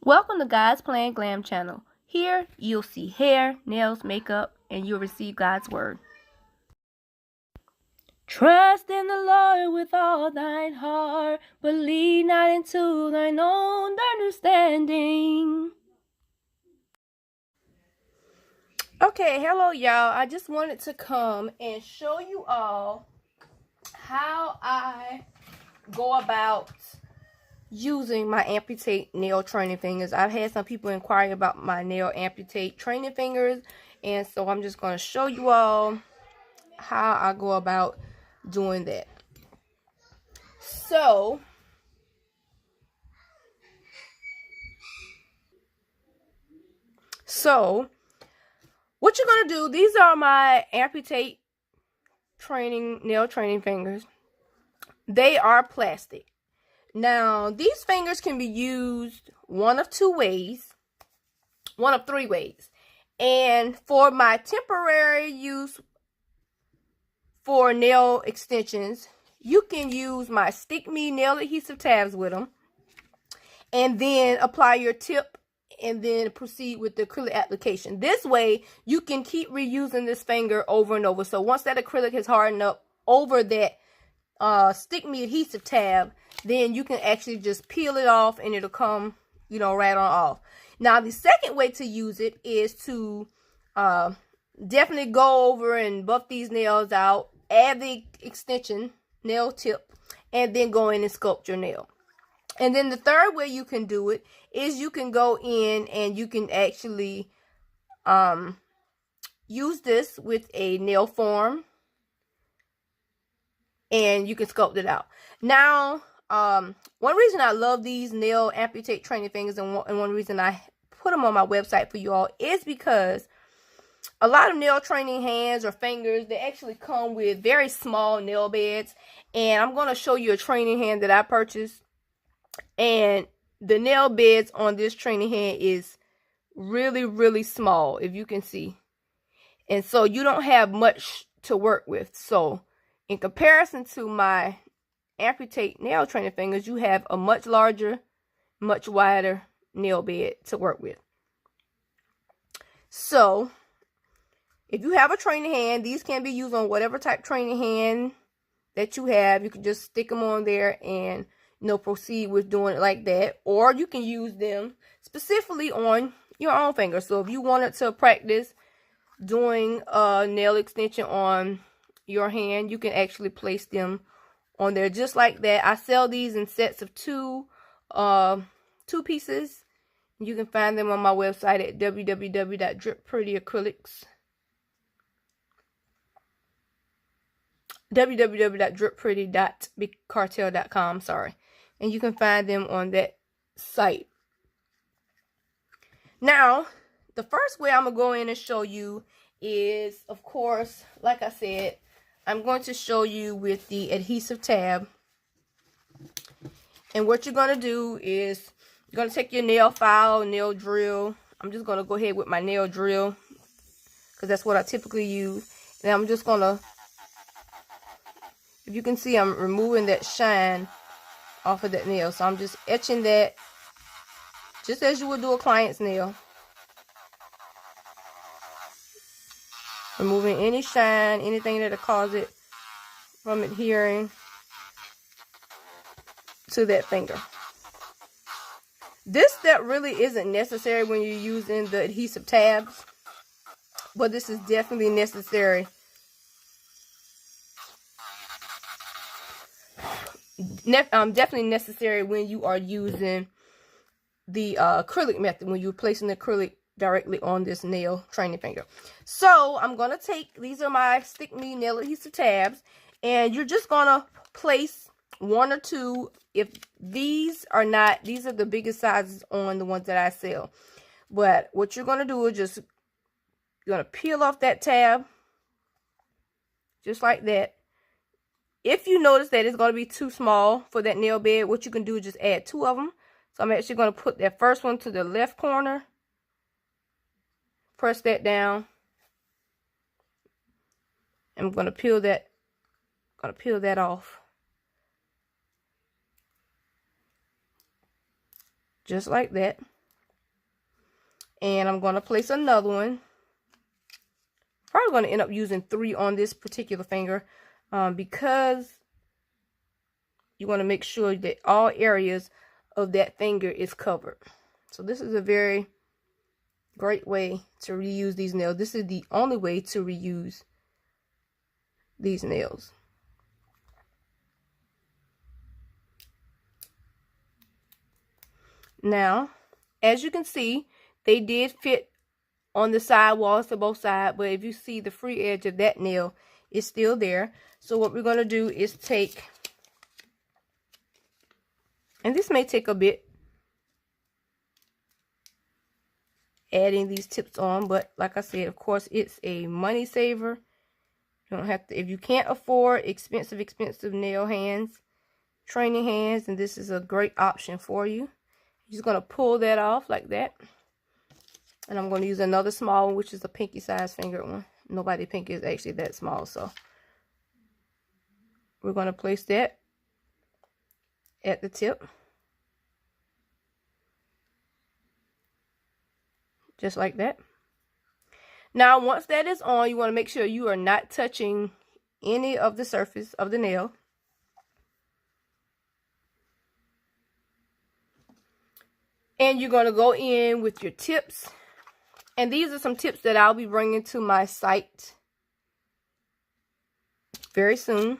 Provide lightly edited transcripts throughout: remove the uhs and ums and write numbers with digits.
Welcome to God's Plan Glam channel. Here you'll see hair, nails, makeup, and you'll receive God's word. Trust in the Lord with all thine heart, but lean not into thine own understanding. Okay, hello y'all. I just wanted to come and show you all how I go about using my Amputate nail training fingers. I've had some people inquire about my nail Amputate training fingers, and so I'm just going to show you all how I go about doing that. So what you're going to do, these are my Amputate nail training fingers. They are plastic. Now, these fingers can be used one of three ways. And for my temporary use for nail extensions, you can use my Stick Me nail adhesive tabs with them. And then apply your tip and then proceed with the acrylic application. This way, you can keep reusing this finger over and over. So once that acrylic has hardened up over that Stick Me adhesive tab, then you can actually just peel it off and it'll come, right on off. Now, the second way to use it is to definitely go over and buff these nails out, add the extension nail tip, and then go in and sculpt your nail. And then the third way you can do it is you can go in and you can actually use this with a nail form and you can sculpt it out. Now, one reason I love these nail Amputate training fingers and one reason I put them on my website for you all is because a lot of nail training hands or fingers, they actually come with very small nail beds. And I'm going to show you a training hand that I purchased. And the nail beds on this training hand is really, really small, if you can see. And so you don't have much to work with. So in comparison to my Amputate nail training fingers, you have a much larger, much wider nail bed to work with. So if you have a training hand, these can be used on whatever type training hand that you have. You can just stick them on there and proceed with doing it like that. Or you can use them specifically on your own finger. So if you wanted to practice doing a nail extension on your hand, you can actually place them on there just like that. I sell these in sets of two pieces. You can find them on my website at www.drippretty.com, sorry. And you can find them on that site. Now, the first way I'm going to go in and show you is, of course, like I said, I'm going to show you with the adhesive tab. And what you're going to do is you're going to take your nail file, nail drill. I'm just going to go ahead with my nail drill because that's what I typically use. And I'm just going to, if you can see, I'm removing that shine off of that nail. So I'm just etching that just as you would do a client's nail. Removing any shine, anything that'll cause it from adhering to that finger. This step really isn't necessary when you're using the adhesive tabs, but this is definitely necessary. Definitely necessary when you are using the acrylic method, when you're placing the acrylic directly on this nail training finger. So I'm going to take, these are my Stick Me nail adhesive tabs, and you're just going to place one or two. If these are not, these are the biggest sizes on the ones that I sell. But what you're going to do is just, you're going to peel off that tab, just like that. If you notice that it's going to be too small for that nail bed, what you can do is just add two of them. So I'm actually going to put that first one to the left corner. Press that down. I'm going to peel that off. Just like that. And I'm going to place another one. Probably going to end up using 3 on this particular finger because you want to make sure that all areas of that finger is covered. So this is a very great way to reuse these nails. This is the only way to reuse these nails. Now, as you can see, they did fit on the side walls to both sides, but if you see, the free edge of that nail is still there. So what we're going to do is take, and this may take a bit adding these tips on, but like I said, of course, it's a money saver. You don't have to, if you can't afford expensive nail hands, training hands, and this is a great option for you. You're just going to pull that off like that. And I'm going to use another small one, which is a pinky size finger one. Nobody's pinky is actually that small, so we're going to place that at the tip. Just like that. Now, once that is on, you want to make sure you are not touching any of the surface of the nail. And you're going to go in with your tips. And these are some tips that I'll be bringing to my site very soon.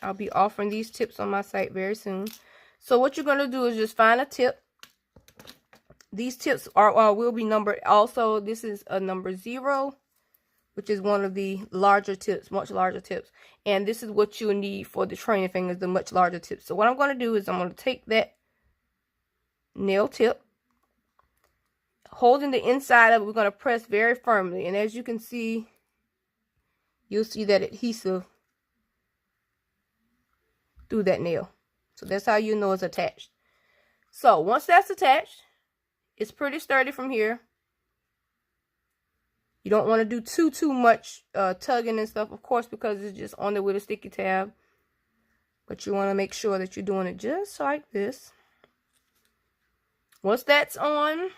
I'll be offering these tips on my site very soon. So what you're going to do is just find a tip. These tips are will be numbered. Also, this is a number 0, which is one of the larger tips, much larger tips. And this is what you'll need for the training fingers, the much larger tips. So what I'm going to do is I'm going to take that nail tip, holding the inside of it, we're going to press very firmly. And as you can see, you'll see that adhesive through that nail. So that's how you know it's attached. So once that's attached, it's pretty sturdy from here. You don't want to do too much tugging and stuff, of course, because it's just on there with a sticky tab. But you want to make sure that you're doing it just like this. Once that's on,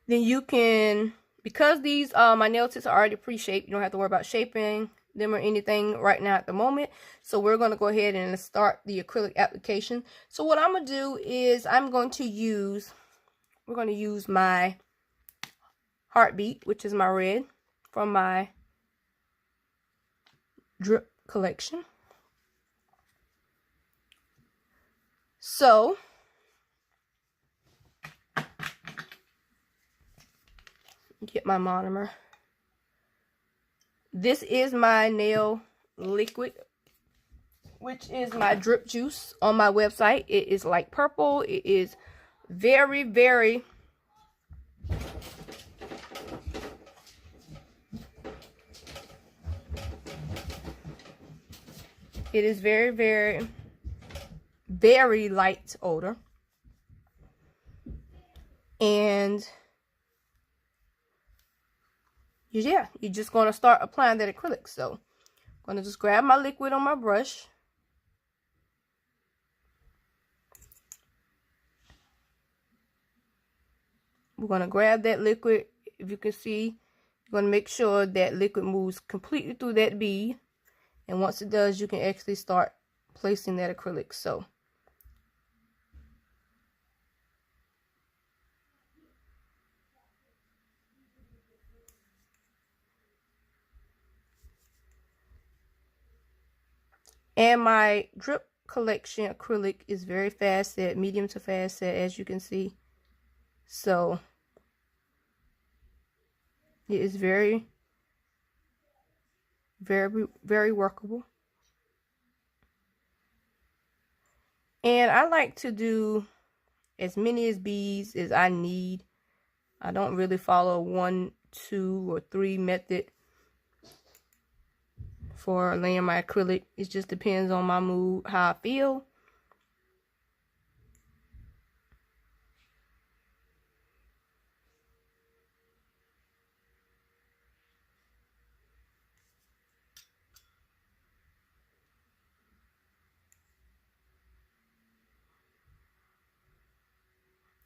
then you can, because these my nail tips are already pre-shaped, you don't have to worry about shaping them or anything right now at the moment. So we're going to go ahead and start the acrylic application. So what I'm going to do is we're going to use my Heartbeat, which is my red from my drip collection. So get my monomer. This is my nail liquid, which is my drip juice on my website. It is like purple. It is very, very very light odor. And yeah, you're just going to start applying that acrylic. So I'm going to just grab my liquid on my brush. We're going to grab that liquid. If you can see, you're going to make sure that liquid moves completely through that bead. And once it does, you can actually start placing that acrylic. So and my drip collection acrylic is very fast set, medium to fast set, as you can see. So it is very, very workable. And I like to do as many as beads as I need. I don't really follow a 1, 2, or 3 method for laying my acrylic. It just depends on my mood, how I feel.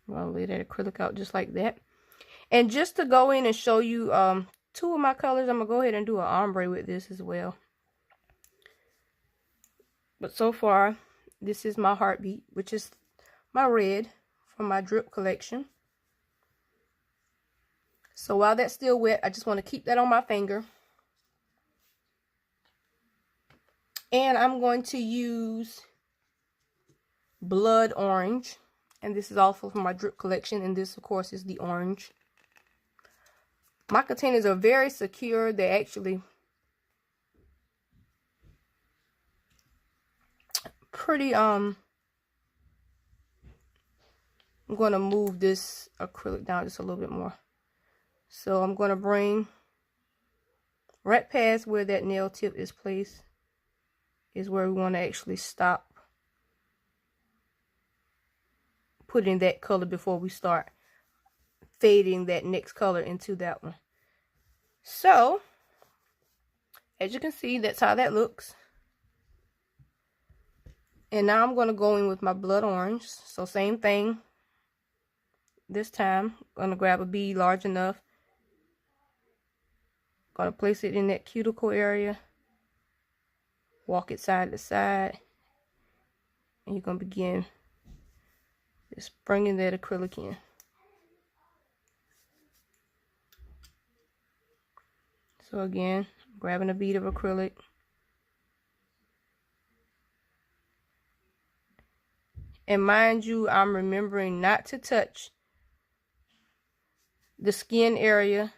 I'm going to lay that acrylic out just like that. And just to go in and show you two of my colors, I'm going to go ahead and do an ombre with this as well. But so far, this is my Heartbeat, which is my red from my drip collection. So while that's still wet, I just want to keep that on my finger. And I'm going to use Blood Orange. And this is also from my drip collection. And this, of course, is the orange. My containers are very secure. They're actually pretty, I'm going to move this acrylic down just a little bit more. So I'm going to bring right past where that nail tip is placed is where we want to actually stop putting that color before we start fading that next color into that one. So as you can see, that's how that looks. And now I'm going to go in with my Blood Orange. So same thing this time. I'm going to grab a bead large enough. Going to place it in that cuticle area. Walk it side to side. And you're going to begin just bringing that acrylic in. So again, grabbing a bead of acrylic. And mind you, I'm remembering not to touch the skin area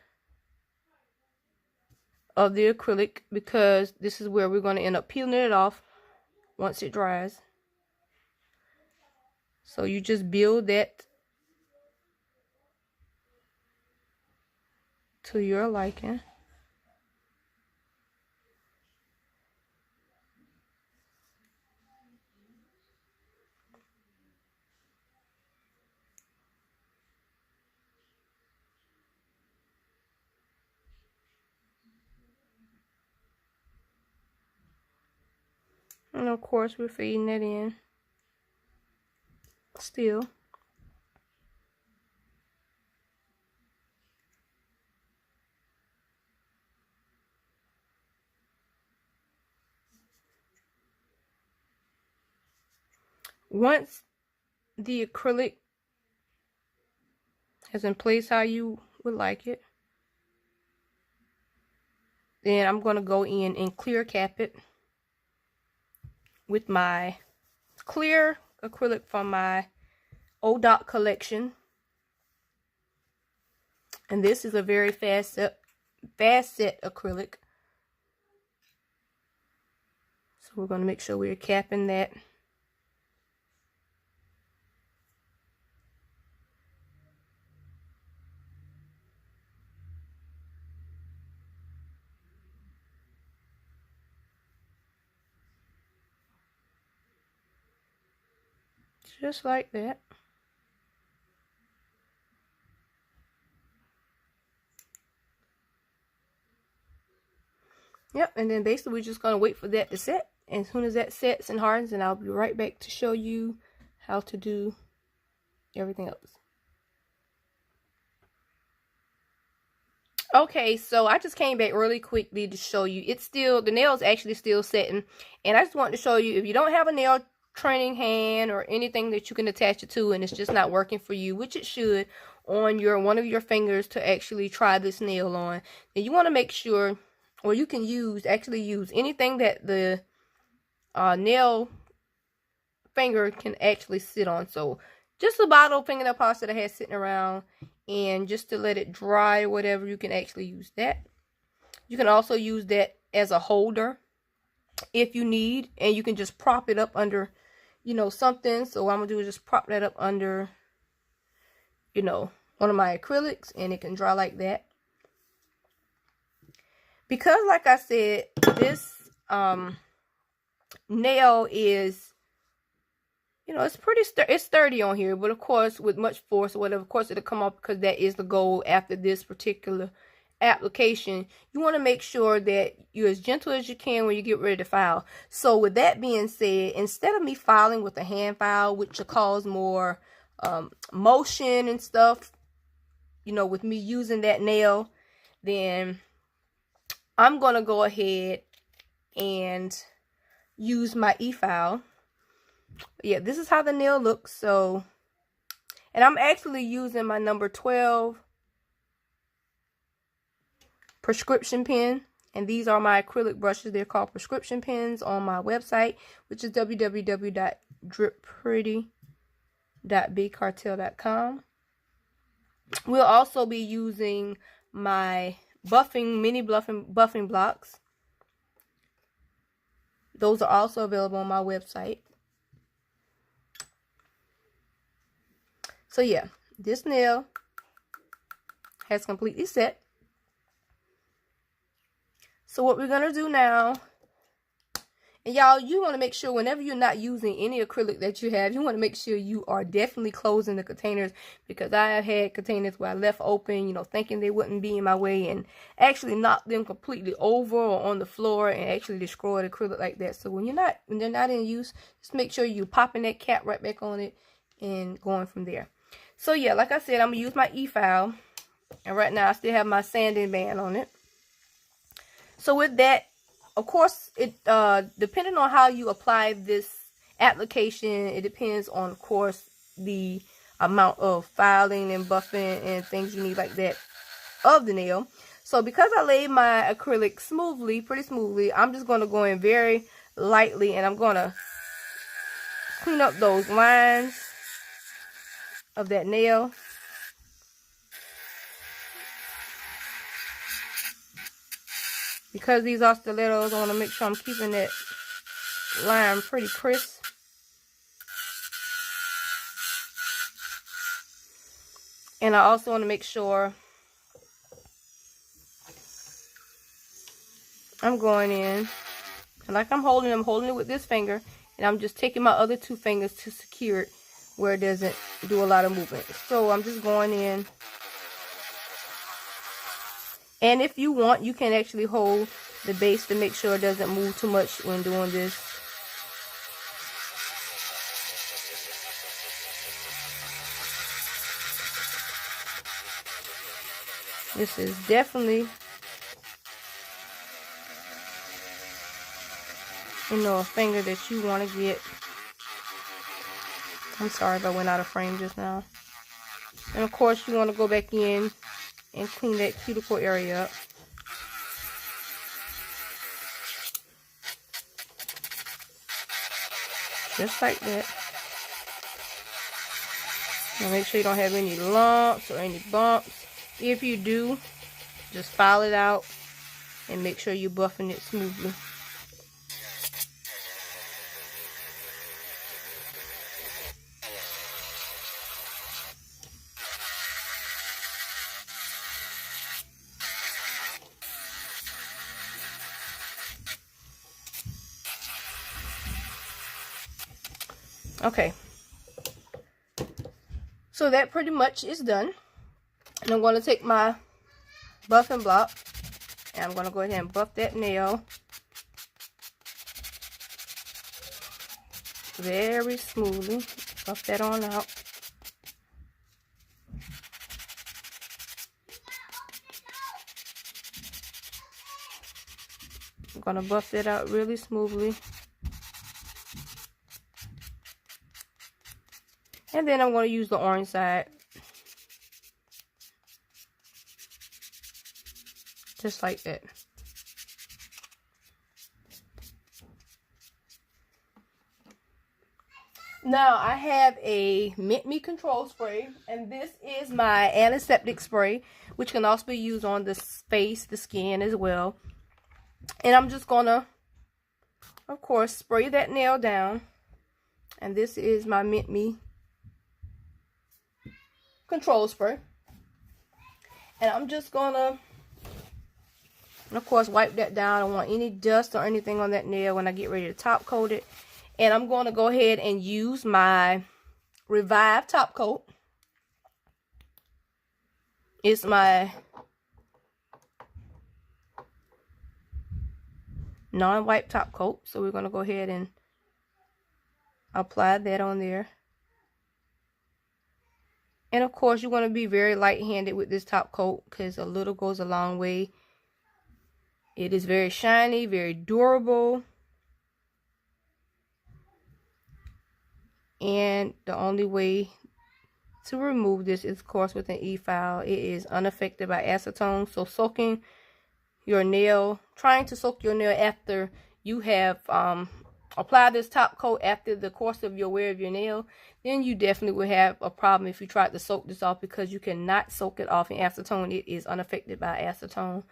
of the acrylic, because this is where we're going to end up peeling it off once it dries. So you just build that to your liking. And of course, we're feeding that in still. Once the acrylic is in place how you would like it, then I'm going to go in and clear cap it with my clear acrylic from my ODOT collection. And this is a very fast set acrylic. So we're going to make sure we're capping that. Just like that. Yep, and then basically we're just going to wait for that to set. And as soon as that sets and hardens, and I'll be right back to show you how to do everything else. Okay, so I just came back really quickly to show you. It's still, the nail's actually still setting. And I just wanted to show you, if you don't have a nail training hand or anything that you can attach it to and it's just not working for you, which it should, on one of your fingers to actually try this nail on, then you want to make sure, or you can actually use anything that the nail finger can actually sit on. So just a bottle fingernail polish that I had sitting around, and just to let it dry or whatever, you can actually use that. You can also use that as a holder if you need, and you can just prop it up under, you know, something. So what I'm gonna do is just prop that up under, you know, one of my acrylics, and it can dry like that. Because like I said, this nail is, you know, it's pretty it's sturdy on here, but of course with much force or whatever, of course it'll come off, because that is the goal after this particular application. You want to make sure that you're as gentle as you can when you get ready to file. So with that being said, instead of me filing with a hand file, which will cause more motion and stuff, you know, with me using that nail, then I'm going to go ahead and use my e-file. Yeah, this is how the nail looks. So, and I'm actually using my number 12 prescription pen. And these are my acrylic brushes. They're called prescription pens on my website, which is www.drippretty.bigcartel.com. We'll also be using my mini buffing blocks. Those are also available on my website. So yeah, this nail has completely set. So what we're going to do now, and y'all, you want to make sure whenever you're not using any acrylic that you have, you want to make sure you are definitely closing the containers, because I have had containers where I left open, you know, thinking they wouldn't be in my way, and actually knocked them completely over or on the floor and actually destroyed acrylic like that. So when they're not in use, just make sure you popping that cap right back on it and going from there. So yeah, like I said, I'm going to use my e-file, and right now I still have my sanding band on it. So with that, of course, it depending on how you apply this application, it depends on, of course, the amount of filing and buffing and things you need like that of the nail. So because I laid my acrylic pretty smoothly, I'm just going to go in very lightly, and I'm going to clean up those lines of that nail. Because these are stilettos, I want to make sure I'm keeping that line pretty crisp. And I also want to make sure I'm going in, and like I'm holding it with this finger, and I'm just taking my other two fingers to secure it where it doesn't do a lot of movement. So I'm just going in. And if you want, you can actually hold the base to make sure it doesn't move too much when doing this. This is definitely, you know, a finger that you want to get. I'm sorry if I went out of frame just now. And of course, you want to go back in and clean that cuticle area up. Just like that. Now make sure you don't have any lumps or any bumps. If you do, just file it out and make sure you're buffing it smoothly. Okay, so that pretty much is done, and I'm going to take my buffing block, and I'm going to go ahead and buff that nail very smoothly. Buff that on out. I'm going to buff that out really smoothly. And then I'm going to use the orange side. Just like that. Now I have a Mint Me Control Spray. And this is my antiseptic spray, which can also be used on the face, the skin as well. And I'm just going to, of course, spray that nail down. And this is my Mint Me Control Spray. And I'm just gonna, of course, wipe that down. I don't want any dust or anything on that nail when I get ready to top coat it. And I'm going to go ahead and use my Revive top coat. It's my non-wipe top coat. So we're going to go ahead and apply that on there. And of course, you want to be very light-handed with this top coat because a little goes a long way. It is very shiny, very durable. And the only way to remove this is, of course, with an e-file. It is unaffected by acetone. So soaking your nail, trying to soak your nail after you have apply this top coat after the course of your wear of your nail, then you definitely will have a problem if you try to soak this off, because you cannot soak it off in acetone. It is unaffected by acetone.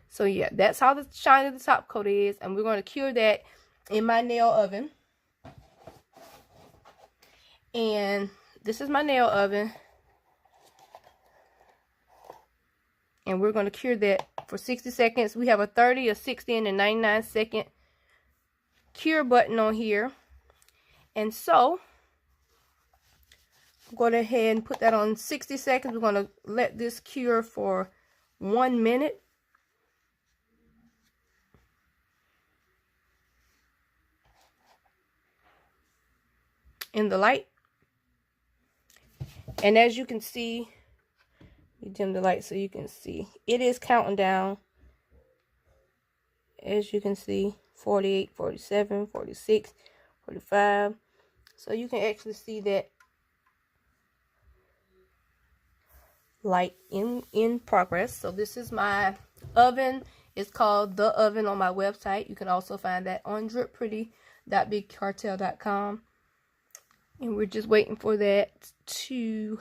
So yeah, that's how the shiny the top coat is, and we're going to cure that in my nail oven. And this is my nail oven, and we're going to cure that for 60 seconds. We have a 30, a 60, and a 99-second cure button on here. And so I'm going to go ahead and put that on 60 seconds. We're going to let this cure for 1 minute. In the light. And as you can see, we dim the light so you can see, it is counting down. As you can see, 48, 47, 46, 45. So you can actually see that light in progress. So this is my oven. It's called The Oven on my website. You can also find that on dripprety.bigcartel.com. And we're just waiting for that to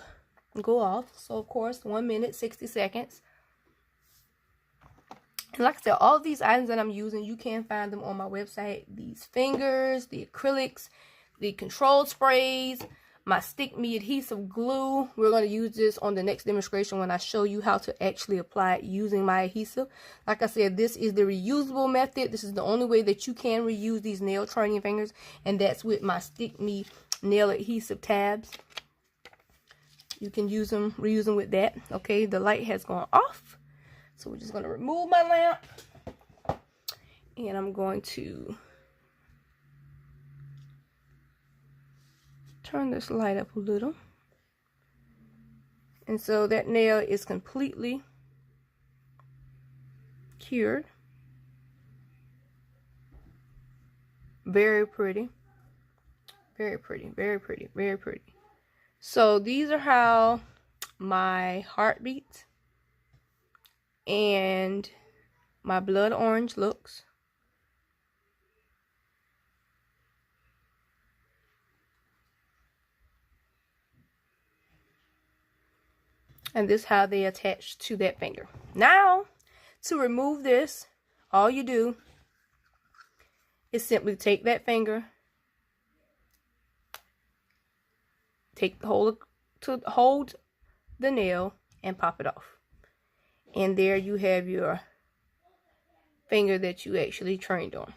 go off. So of course, 1 minute, 60 seconds. And like I said, all of these items that I'm using, you can find them on my website. These fingers, the acrylics, the control sprays, my Stick Me adhesive glue. We're going to use this on the next demonstration when I show you how to actually apply it using my adhesive. Like I said, this is the reusable method. This is the only way that you can reuse these nail training fingers, and that's with my Stick Me nail adhesive tabs. You can use them, reuse them with that. Okay, the light has gone off. So we're just going to remove my lamp, and I'm going to turn this light up a little. And so that nail is completely cured. Very pretty. Very pretty, very pretty, very pretty. So these are how my heart beats and my blood orange looks. And this is how they attach to that finger. Now, to remove this, all you do is simply take that finger, hold the nail, and pop it off. And there you have your finger that you actually trained on.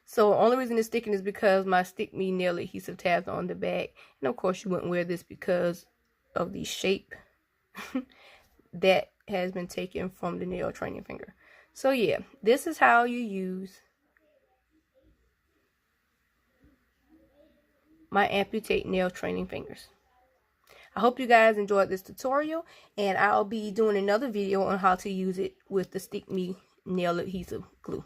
So the only reason it's sticking is because my Stick Me nail adhesive tabs are on the back. And of course you wouldn't wear this because of the shape that has been taken from the nail training finger. So yeah, this is how you use my Amputate nail training fingers. I hope you guys enjoyed this tutorial, and I'll be doing another video on how to use it with the Stick Me nail adhesive glue.